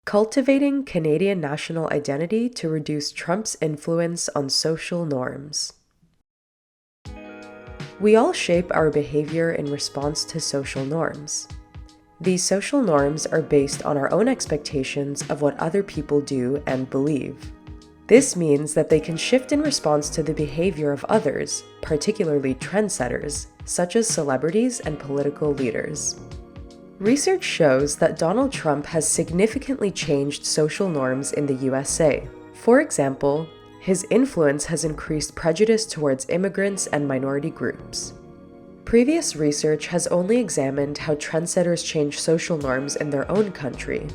Cultivating Canadian national identity to reduce Trump's influence on social norms. We all shape our behavior in response to social norms. These social norms are based on our own expectations of what other people do and believe. This means that they can shift in response to the behavior of others, particularly trendsetters, such as celebrities and political leaders. Research shows that Donald Trump has significantly changed social norms in the USA. For example, his influence has increased prejudice towards immigrants and minority groups. Previous research has only examined how trendsetters change social norms in their own country.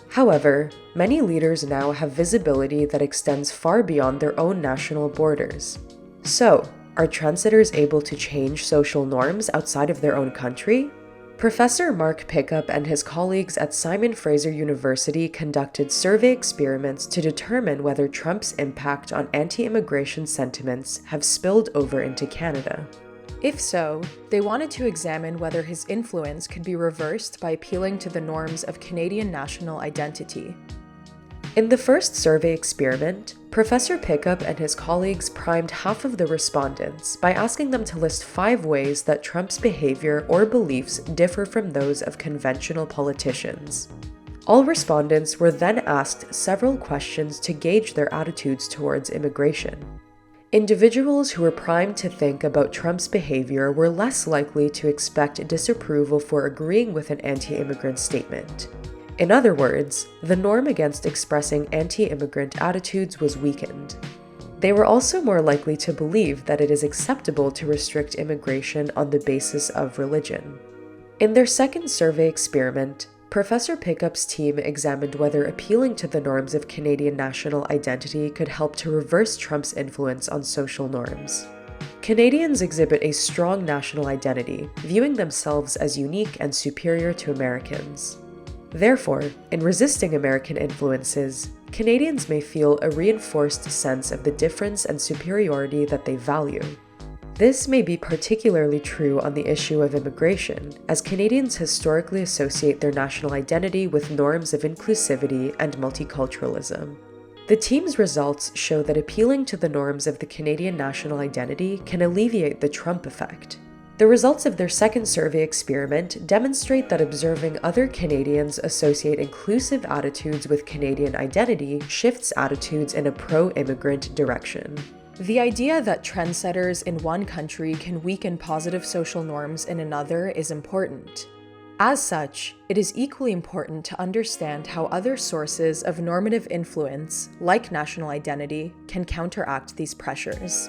However, many leaders now have visibility that extends far beyond their own national borders. So, are trendsetters able to change social norms outside of their own country? Professor Mark Pickup and his colleagues at Simon Fraser University conducted survey experiments to determine whether Trump's impact on anti-immigration sentiments have spilled over into Canada. If so, they wanted to examine whether his influence could be reversed by appealing to the norms of Canadian national identity. In the first survey experiment, Professor Pickup and his colleagues primed half of the respondents by asking them to list 5 ways that Trump's behavior or beliefs differ from those of conventional politicians. All respondents were then asked several questions to gauge their attitudes towards immigration. Individuals who were primed to think about Trump's behavior were less likely to expect disapproval for agreeing with an anti-immigrant statement. In other words, the norm against expressing anti-immigrant attitudes was weakened. They were also more likely to believe that it is acceptable to restrict immigration on the basis of religion. In their second survey experiment, Professor Pickup's team examined whether appealing to the norms of Canadian national identity could help to reverse Trump's influence on social norms. Canadians exhibit a strong national identity, viewing themselves as unique and superior to Americans. Therefore, in resisting American influences, Canadians may feel a reinforced sense of the difference and superiority that they value. This may be particularly true on the issue of immigration, as Canadians historically associate their national identity with norms of inclusivity and multiculturalism. The team's results show that appealing to the norms of the Canadian national identity can alleviate the Trump effect. The results of their second survey experiment demonstrate that observing other Canadians associate inclusive attitudes with Canadian identity shifts attitudes in a pro-immigrant direction. The idea that trendsetters in one country can weaken positive social norms in another is important. As such, it is equally important to understand how other sources of normative influence, like national identity, can counteract these pressures.